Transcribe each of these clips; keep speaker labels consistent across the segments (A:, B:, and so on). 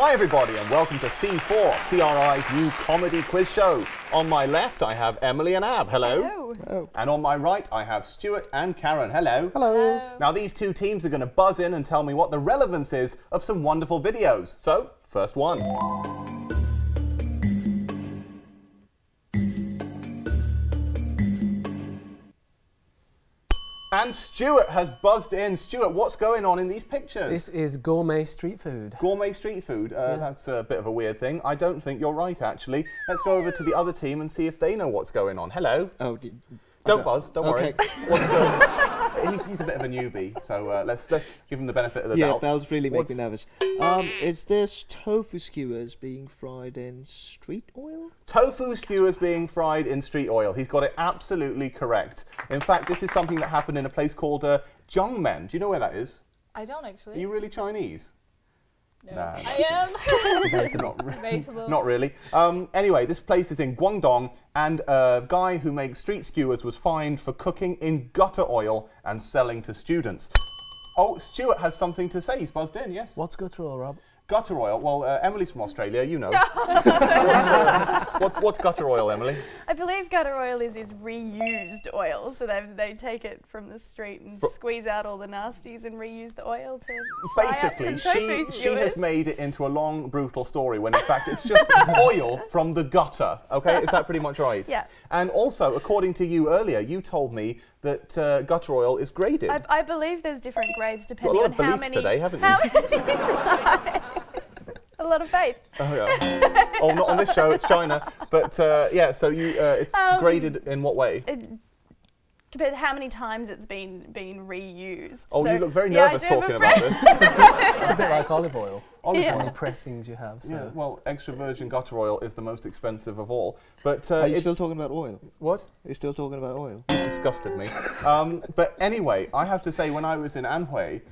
A: Hi everybody and welcome to C4e3's new comedy quiz show. On my left I have Emily and Ab. Hello.
B: Hello.
A: Hello. And on my right I have Stuart and Karen. Hello.
B: Hello.
A: Now these two teams are going to buzz in and tell me what the relevance is of some wonderful videos. So, first one. And Stuart has buzzed in. Stuart, what's going on in these pictures?
B: This is gourmet street food.
A: Gourmet street food? That's a bit of a weird thing. I don't think you're right, actually. Let's go over to the other team and see if they know what's going on. Hello. Oh, don't buzz, don't worry. He's a bit of a newbie, so let's give him the benefit of the doubt.
C: Yeah, bells really make me nervous. Is this tofu skewers being fried in street oil?
A: Tofu skewers being fried in street oil. He's got it absolutely correct. In fact, this is something that happened in a place called Zhongmen. Do you know where that is?
D: I don't actually.
A: Are you really Chinese?
D: No.
A: Nah,
D: I am.
A: Debatable. Not really. Anyway, this place is in Guangdong, and a guy who makes street skewers was fined for cooking in gutter oil and selling to students. Oh, Stuart has something to say. He's buzzed in, yes?
B: What's gutter oil, Rob?
A: Gutter oil? Well, Emily's from Australia, you know. What's gutter oil, Emily?
E: I believe gutter oil is reused oil, so they take it from the street and squeeze out all the nasties and reuse the oil to
A: basically, she has made it into a long, brutal story when in fact it's just oil from the gutter. Okay, is that pretty much right?
E: Yeah.
A: And also, according to you earlier, you told me that gutter oil is graded.
E: I believe there's different grades depending on how many.
A: Today, haven't you?
E: A lot of faith.
A: Oh yeah. Oh, not on this show. It's China. But yeah. So you, it's graded in what way?
E: Compared to how many times it's been reused.
A: Oh,
E: so,
A: you look very nervous talking about this.
B: It's a bit like olive oil. Olive oil pressings you have. So.
A: Yeah. Well, extra virgin gutter oil is the most expensive of all. But
C: are you still talking about oil?
A: What?
C: Are you still talking about oil?
A: You've disgusted me. But anyway, I have to say, when I was in Anhui,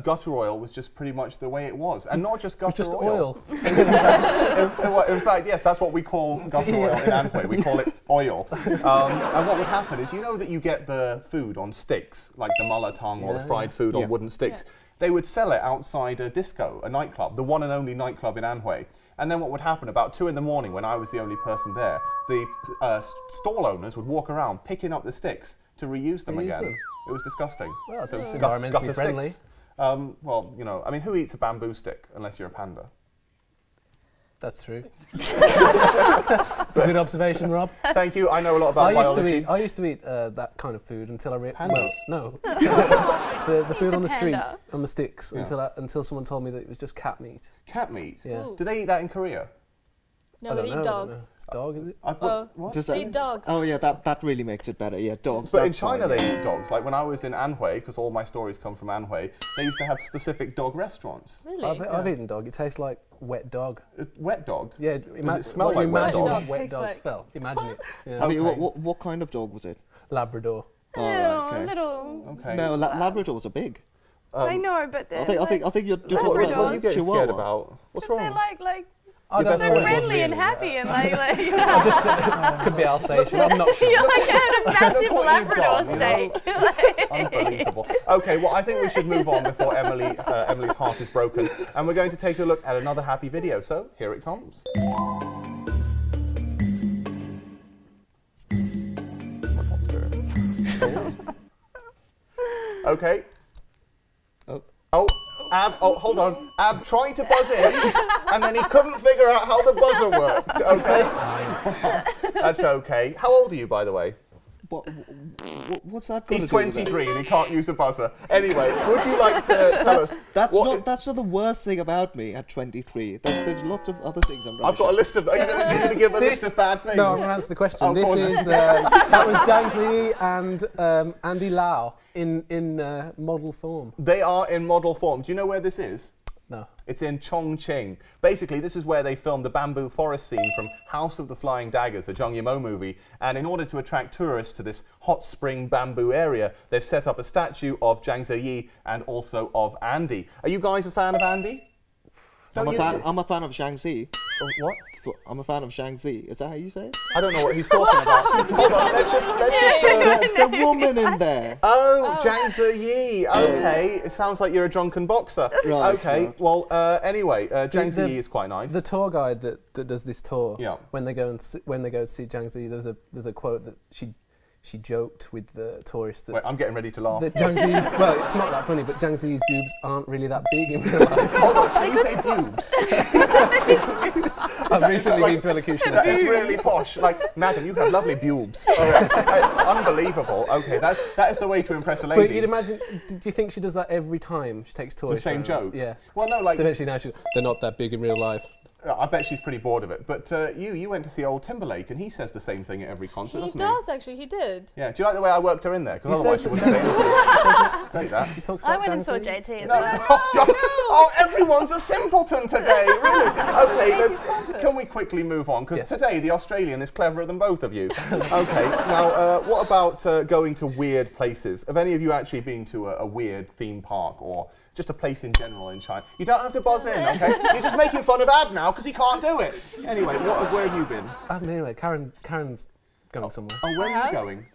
A: gutter oil was just pretty much the way it was, and not just gutter oil. In fact, yes, that's what we call gutter oil in Anhui. We call it oil. And what would happen is, you know that you get the food on sticks, like the malatang or the fried food on wooden sticks. They would sell it outside a disco, a nightclub, the one and only nightclub in Anhui. And then what would happen, about 2 in the morning, when I was the only person there, the stall owners would walk around picking up the sticks to reuse them again. It was disgusting.
B: Well, it's environmentally friendly.
A: Sticks. Well, you know, I mean, who eats a bamboo stick unless you're a panda?
B: That's true. That's a good observation, Rob.
A: Thank you. I know a lot about biology.
B: I used to eat that kind of food until I realized.
A: Pandas?
B: Well, no. the food on the street, on the sticks, until someone told me that it was just cat meat.
A: Cat meat?
B: Yeah.
A: Do they eat that in Korea?
D: No, they eat dogs.
B: It's dog, is it?
A: What?
D: They eat dogs.
C: Oh yeah, that really makes it better. Yeah, dogs.
A: But in China they eat dogs. Like when I was in Anhui, because all my stories come from Anhui, they used to have specific dog restaurants.
D: Really?
B: I've eaten dog. It tastes like wet dog.
A: Wet dog?
B: Yeah.
A: Does it smell like wet dog?
B: Wet dog. Well, imagine it. Yeah.
C: I mean, what kind of dog was it?
B: Labrador.
C: Oh, okay.
E: Little.
A: Okay.
C: No, Labradors are big.
E: I know, but they're
C: I think you're just
A: what are you getting scared about? What's wrong?
E: They're like
B: so
E: friendly and happy and like
B: could be Alsatian. I'm not sure.
E: You're like a massive Labrador steak.
A: Unbelievable. Okay, well, I think we should move on before Emily's heart is broken. And we're going to take a look at another happy video. So, here it comes. Okay. Oh, Ab, hold on. Ab tried to buzz in, and then he couldn't figure out how the buzzer worked.
B: It's his first time.
A: That's okay. How old are you, by the way?
C: What's that got to do with it?
A: He's 23 and he can't use a buzzer. Anyway, would you like to tell us?
C: That's not the worst thing about me at 23. There's lots of other things I'm
A: I've got a list of. Are you going to give a list of bad things?
B: No, I'm going to answer the question. Oh, this is that was Zhang Ziyi and Andy Lau in model form.
A: They are in model form. Do you know where this is?
B: No.
A: It's in Chongqing. Basically, this is where they filmed the bamboo forest scene from House of the Flying Daggers, the Zhang Yimou movie. And in order to attract tourists to this hot spring bamboo area, they've set up a statue of Zhang Ziyi and also of Andy. Are you guys a fan of Andy?
C: I'm a fan of Zhangzi.
A: What?
C: I'm a fan of Zhangzi. Is that how you say it?
A: I don't know what he's talking about. Hold on, let's just
C: The woman in there.
A: Oh, Zhang Ziyi. Okay, it sounds like you're a drunken boxer.
C: Right.
A: Okay. Well, anyway, Zhang Ziyi is quite nice.
B: The tour guide that does this tour,
A: Yeah.
B: when they go to see Zhang Ziyi, there's a quote that she joked with the tourists that
A: Wait, I'm getting ready to laugh.
B: that Zhang Ziyi's, well, it's not that funny, but Zhang Ziyi's boobs aren't really that big in real life.
A: Hold on, can you say boobs?
B: I've recently been to elocution.
A: That is really posh. Like, madam, you have lovely boobs. Unbelievable. Okay, that is the way to impress a lady.
B: But you'd imagine, do you think she does that every time she takes
A: the
B: tourists?
A: same
B: around?
A: joke.
B: Yeah.
A: Well, no, like
B: So eventually now they're not that big in real life.
A: I bet she's pretty bored of it. But you went to see old Timberlake, and he says the same thing at every concert,
D: He
A: doesn't
D: does, actually, he did.
A: Yeah. Do you like the way I worked her in there? Because
B: He
A: otherwise she
B: says
A: wouldn't say anything. Like that.
B: He talks
E: I
B: about
E: went and
B: Zhang
E: saw
B: Ziyi.
E: JT as
A: No.
E: well.
A: Oh, everyone's a simpleton today, really. Okay, can we quickly move on? Because
B: Yes.
A: today the Australian is cleverer than both of you. Okay, now what about going to weird places? Have any of you actually been to a weird theme park or just a place in general in China? You don't have to buzz in, okay? You're just making fun of Ad now because he can't do it. Anyway, where have you been?
B: Anyway, Karen's going somewhere.
A: Oh, where are you
D: have?
A: going?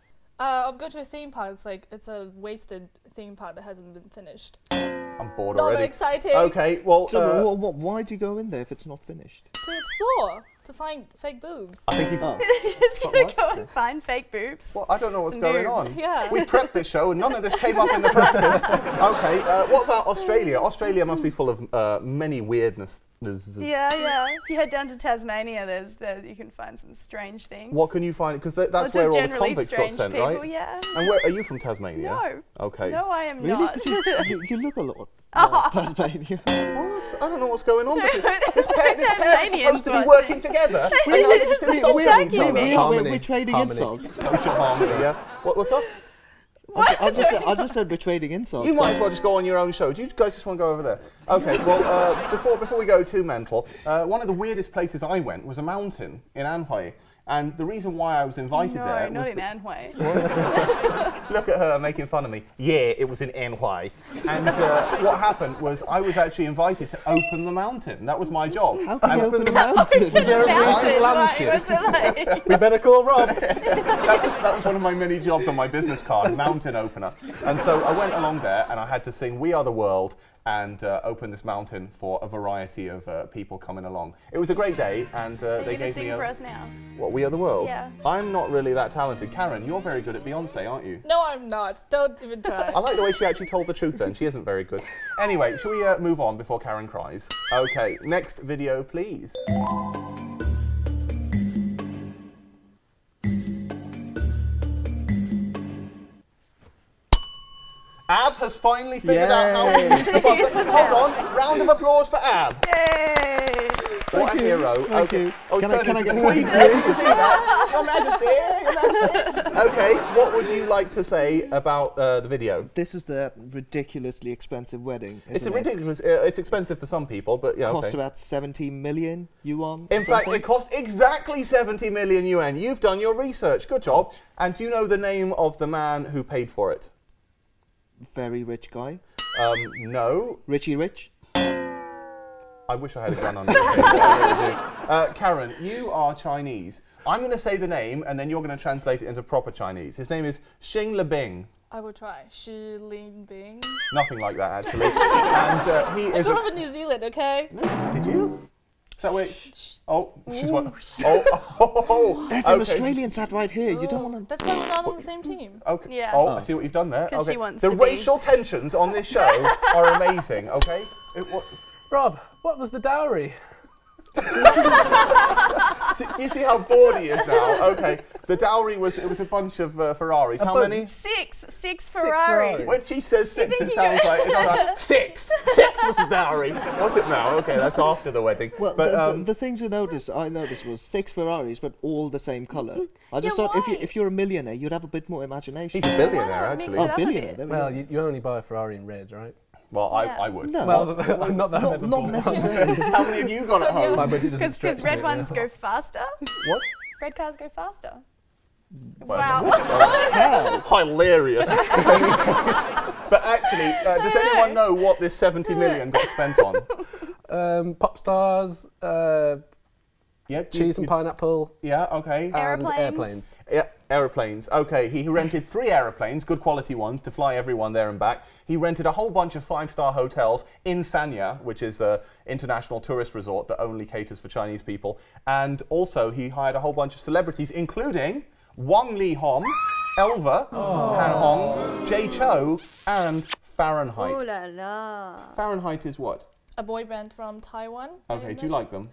D: I'm going to a theme park. It's a wasted theme park that hasn't been finished.
A: I'm bored
D: Not
A: already.
D: very exciting.
A: Okay, well,
C: So why do you go in there if it's not finished?
D: To explore, to find fake boobs.
A: I think he's...
E: Just gonna
A: What?
E: go and find fake boobs.
A: Well, I don't know what's
E: Some
A: going
E: boobs.
A: on.
D: Yeah.
A: We prepped this show and none of this came up in the practice. Okay, what about Australia? Australia must be full of many weirdness.
E: Yeah. If you head down to Tasmania, you can find some strange things.
A: What can you find? Because that's
E: Just
A: where all the
E: generally
A: convicts got
E: strange
A: sent,
E: people,
A: right?
E: Yeah.
A: And where are you from, Tasmania?
E: No.
A: Okay.
E: No, I am
C: Really?
E: not.
C: You look a lot like Tasmania.
A: What? I don't know what's going on.
E: No,
A: This pair is
E: Tasmanians
A: supposed to be
E: watching.
A: working together. And now they're just insulting
E: attacking
A: each other.
E: me.
C: We're trading
B: Harmony.
C: insults.
A: Social harmony, yeah. What's up?
C: I just said we're trading insults.
A: You might as well just go on your own show. Do you guys just want to go over there? Okay, well, before we go too mental, one of the weirdest places I went was a mountain in Anhui. And the reason why I was invited there
E: not
A: was...
E: in Anhui.
A: Look at her making fun of me. Yeah, it was in Anhui. And what happened was I was actually invited to open the mountain. That was my job.
C: How can you open the mountain?
B: Is there a recent land shift? We better call Rob.
A: That was one of my many jobs on my business card, mountain opener. And so I went along there and I had to sing We Are the World and open this mountain for a variety of people coming along. It was a great day and they gave me
E: sing
A: a...
E: for us now.
A: What, We Are the World?
E: Yeah.
A: I'm not really that talented. Karen, you're very good at Beyonce, aren't you?
D: No, I'm not. Don't even try.
A: I like the way she actually told the truth then. She isn't very good. Anyway, shall we move on before Karen cries? Okay, next video, please. Ab has finally figured out how to use the buzzer. Hold on, round of applause for Ab.
E: Yay!
A: What a hero.
C: Thank you.
A: Oh,
C: Can
A: can
C: I
A: I
C: get
A: get
C: one?
A: Queen? You can see that. Your Majesty, Your Majesty. Okay, what would you like to say about the video?
C: This is the ridiculously expensive wedding.
A: It's a
C: isn't it?
A: ridiculous. It's expensive for some people, but yeah,
C: Cost
A: okay.
C: about 70 million yuan.
A: In fact, it cost exactly 70 million yuan. You've done your research. Good job. And do you know the name of the man who paid for it?
C: Very rich guy.
A: No.
C: Richie Rich.
A: I wish I had a gun on your head. I really do. Karen, you are Chinese. I'm going to say the name, and then you're going to translate it into proper Chinese. His name is Xing Lebing.
D: I will try. Shi Ling Bing.
A: Nothing like that, actually. And he
D: I
A: is
D: grew up in New Zealand, okay?
A: Did you? Is that where? Oh, she's one. Oh,
C: There's
A: okay.
C: an Australian sat right here. You don't want to.
D: That's why we're not on the same team.
A: Okay.
E: Yeah.
A: Oh, I see what you've done there.
E: 'Cause
A: Okay.
E: she wants
A: The
E: to be.
A: racial tensions on this show are amazing. Okay.
B: Rob, what was the dowry?
A: Do you see how bored he is now? Okay. The dowry was a bunch of Ferraris. How many?
E: Six Ferraris.
A: When she says six, it sounds like six. Six was the dowry. Was it now? Okay, that's after the wedding.
C: Well,
A: But
C: the thing to notice, I noticed, was 6 Ferraris, but all the same color. I just
E: Yeah,
C: thought
E: why?
C: if you're a millionaire, you'd have a bit more imagination.
A: he's a billionaire,
E: Why not mix
A: actually.
E: it
C: Oh,
E: up a
C: billionaire.
E: bit?
C: There we
B: Well,
C: go.
B: you only buy a Ferrari in red, right?
A: Well,
E: Yeah.
A: I would.
C: No,
B: Well, not that I've ever
C: not
B: bought one.
C: necessarily.
A: How many have you got at home?
B: My budget doesn't
E: Because
B: stretch
E: red
B: to it,
E: ones
B: yeah.
E: go faster.
A: What?
E: Red cars go faster.
A: Well,
E: Wow.
A: Hilarious. But actually, does anyone know what this 70 million got spent on?
B: pop stars, cheese and pineapple.
A: Yeah, okay.
B: And airplanes.
A: Yeah, aeroplanes. Okay, he rented 3 aeroplanes, good quality ones, to fly everyone there and back. He rented a whole bunch of 5-star hotels in Sanya, which is an international tourist resort that only caters for Chinese people. And also, he hired a whole bunch of celebrities, including Wang Lihong, Elva, Han Hong, Jay Chou, and Fahrenheit.
F: Oh la la.
A: Fahrenheit is what?
D: A boy band from Taiwan.
A: Okay, do you like them?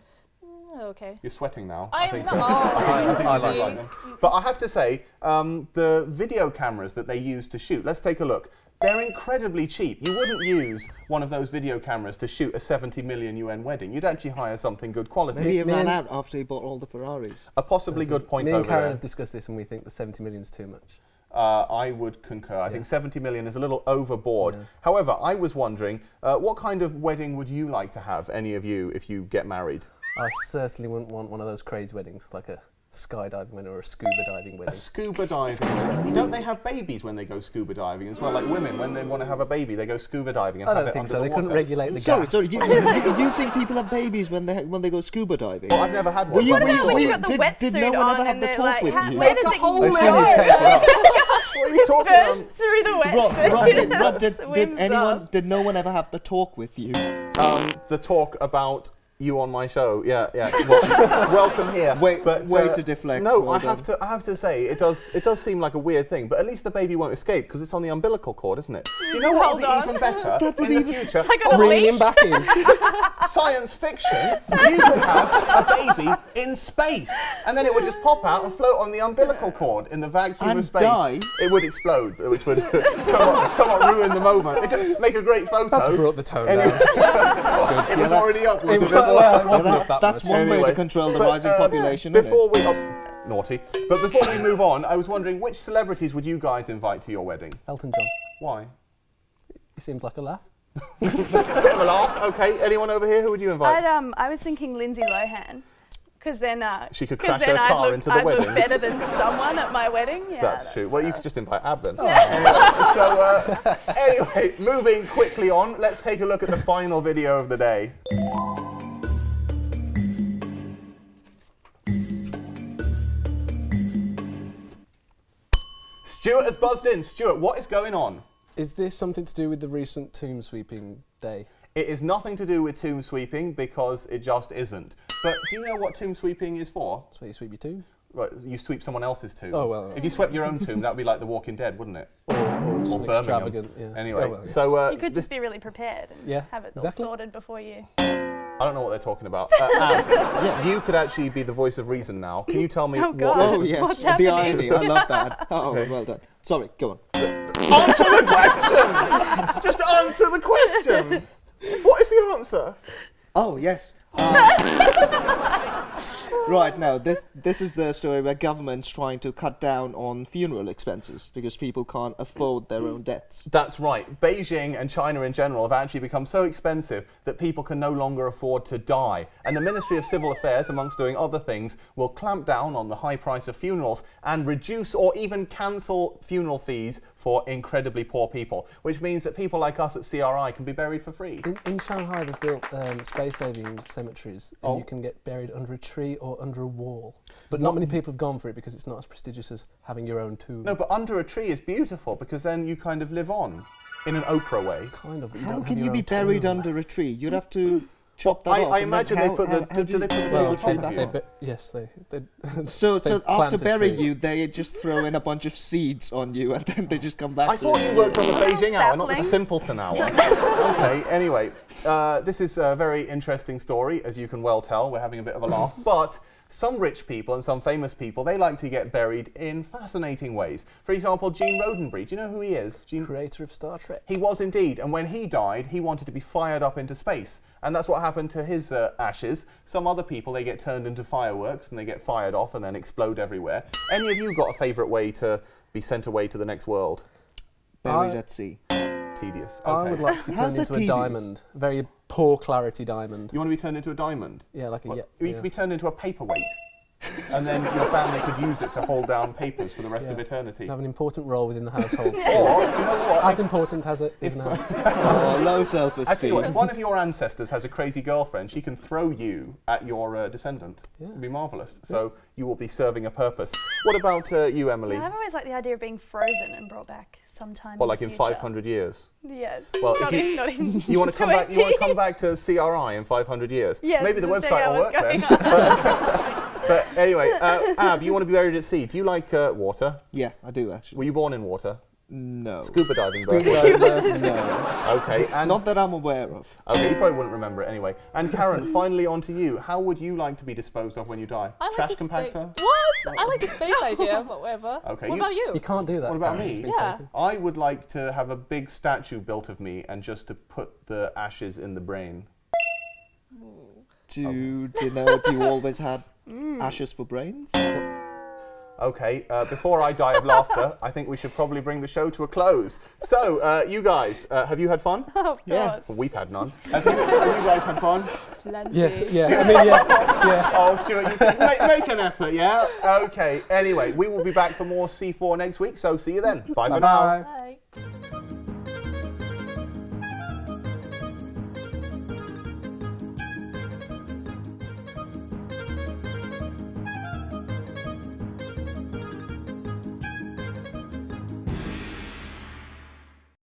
D: Okay.
A: You're sweating now.
D: I
A: think
D: am not.
A: I like them. But I have to say, the video cameras that they use to shoot, let's take a look. They're incredibly cheap. You wouldn't use one of those video cameras to shoot a 70 million yuan wedding. You'd actually hire something good quality.
C: Maybe he ran out after he bought all the Ferraris.
A: A possibly good point over there.
B: Me and Karen have discussed this and we think the 70 million is too much.
A: I would concur. I think 70 million is a little overboard. Yeah. However, I was wondering, what kind of wedding would you like to have, any of you, if you get married?
B: I certainly wouldn't want one of those crazy weddings, like a skydiving wedding or a scuba diving wedding.
A: A scuba diving. Don't they have babies when they go scuba diving as well? Like women, when they want to have a baby, they go scuba diving and
B: I
A: have
B: don't
A: it
B: think
A: under
B: so.
A: the
B: They
A: water.
B: couldn't regulate the
C: Sorry,
B: gas.
C: sorry. You think people have babies when they go scuba diving?
A: Well, I've never had one.
E: What about when you got the wetsuit
C: did no one
E: on
C: ever have
E: and
C: the
E: they're
C: talk
E: like,
C: with you?
E: where does
A: Like a
E: it
A: whole
B: They
A: layer.
B: still need to take it off.
A: What are you talking about?
E: burst through the wetsuit?
C: Did no one ever have the talk with you?
A: The talk about you on my show, yeah. Well, welcome here.
C: Way to deflect.
A: No,
C: well
A: I have to say it does seem like a weird thing, but at least the baby won't escape because it's on the umbilical cord, isn't it? You know what would be even better in the future?
E: Like on a
B: Bringing him
E: leash.
B: back in.
A: Science fiction. You could have a baby in space, and then it would just pop out and float on the umbilical cord in the vacuum
C: And
A: of space.
C: die.
A: It would explode, which would somewhat ruin the moment. It would make a great photo.
B: That's brought the tone down.
A: It was already up. Wasn't it?
B: Well, it wasn't up that
C: That's
B: much.
C: one way
A: Anyway,
C: to control the
A: but,
C: rising population, isn't it?
A: Before we naughty, but before we move on, I was wondering which celebrities would you guys invite to your wedding?
B: Elton John.
A: Why?
B: He seemed like a laugh.
A: Bit of a laugh. Okay. Anyone over here? Who would you invite?
E: I was thinking Lindsay Lohan. Because then,
A: She could crash her car into the wedding.
E: I'd look better than someone at my wedding. Yeah,
A: That's true. Well, you could just invite Ab then. Anyway, moving quickly on, let's take a look at the final video of the day. Stuart has buzzed in. Stuart, what is going on?
B: Is this something to do with the recent tomb sweeping day?
A: It is nothing to do with tomb sweeping because it just isn't. But do you know what tomb sweeping is for?
B: That's where you sweep your tomb.
A: Right, you sweep someone else's tomb.
B: Oh, well.
A: If you swept your own tomb, that would be like The Walking Dead, wouldn't it?
B: Or just
A: Or
B: an
A: Birmingham.
B: extravagant, yeah.
A: Anyway,
B: Oh, well, yeah.
A: so
E: You could just be really prepared and have it
B: exactly.
E: all sorted before you.
A: I don't know what they're talking about. Anne, you could actually be the voice of reason now. Can you tell me
E: Oh,
A: what?
E: God.
C: Oh yes,
E: What's
C: the
E: happening?
C: irony. I love that. Oh,
A: Okay.
C: well done. Sorry, go on.
A: Answer the question! Just answer the question! What is the answer?
C: Oh yes. Right, now this is the story where government's trying to cut down on funeral expenses because people can't afford their own deaths.
A: That's right. Beijing and China in general have actually become so expensive that people can no longer afford to die. And the Ministry of Civil Affairs, amongst doing other things, will clamp down on the high price of funerals and reduce or even cancel funeral fees for incredibly poor people, which means that people like us at CRI can be buried for free.
B: In Shanghai, they've built space-saving cemeteries, and you can get buried under a tree or under a wall. But not many people have gone for it because it's not as prestigious as having your own tomb.
A: No, but under a tree is beautiful because then you kind of live on in an Oprah way.
B: Kind of, but you
C: How
B: don't
C: can
B: have
C: you
B: your
C: be
B: own
C: buried
B: tomb.
C: under a tree? You'd have to chop that off.
A: I
C: and then
A: imagine they put the. Do they put the tree
B: Well,
A: on top of you?
B: yes, they
C: So
B: they
C: after
B: plant a
C: burying
B: tree.
C: you, they just throw in a bunch of seeds on you, and then they just come back.
A: I thought you worked on the Beijing hour, not the
E: Sapling.
A: Simpleton hour. Okay, anyway, this is a very interesting story, as you can well tell. We're having a bit of a laugh. But some rich people and some famous people, they like to get buried in fascinating ways. For example, Gene Roddenberry. Do you know who he is?
B: Creator of Star Trek.
A: He was indeed, and when he died, he wanted to be fired up into space. And that's what happened to his ashes. Some other people, they get turned into fireworks and they get fired off and then explode everywhere. Any of you got a favourite way to be sent away to the next world?
C: Buried at sea.
A: Tedious. Okay.
B: I would like to be
C: How's
B: turned
C: that
B: into a
C: tedious?
B: diamond. Very poor clarity diamond.
A: You want to be turned into a diamond?
B: Yeah, like a
A: Well,
B: yeah.
A: you could be turned into a paperweight. and then your family could use it to hold down papers for the rest of eternity.
B: Have an important role within the household.
A: Or, you know what?
B: As important as it is now.
C: Oh, low self-esteem.
A: Actually, if one of your ancestors has a crazy girlfriend, she can throw you at your descendant.
B: Yeah.
A: It'd be marvellous. So you will be serving a purpose. What about you, Emily?
E: I've always liked the idea of being frozen and brought back sometime.
A: Well, like in
E: future.
A: 500 years.
E: Yes.
A: Well,
E: not
A: if
E: not in
A: you want to come back, you want to
E: 20.
A: come back to CRI in 500 years.
E: Yes,
A: Maybe the
E: just
A: website
E: how
A: will
E: it's
A: work then.
E: going
A: But anyway, Ab, you want to be buried at sea. Do you like water?
C: Yeah, I do actually.
A: Were you born in water?
C: No.
A: Scuba diving.
C: Scuba diving, no.
A: Okay, and
C: Not that I'm aware of.
A: okay, you probably wouldn't remember it anyway. And Karen, finally on to you. How would you like to be disposed of when you die?
D: I like
A: Trash
D: the
A: compactor?
D: What? I like the space idea, but whatever.
A: Okay.
D: What about you?
B: You can't do that.
A: What about
B: Karen.
A: me?
B: It's been
D: Yeah.
B: taken.
A: I would like to have a big statue built of me and just to put the ashes in the brain.
C: Do you know if you always had ashes for brains?
A: Okay, before I die of laughter, I think we should probably bring the show to a close. So, you guys, have you had fun?
E: Of
C: Yeah.
E: course.
A: Well, we've had none. Have you guys had fun?
D: Plenty.
B: Yes, yeah. I mean, yeah.
A: Oh, Stuart, you can make an effort, yeah? Okay, anyway, we will be back for more C4 next week, so see you then. Bye for now.
B: Bye.
D: Bye.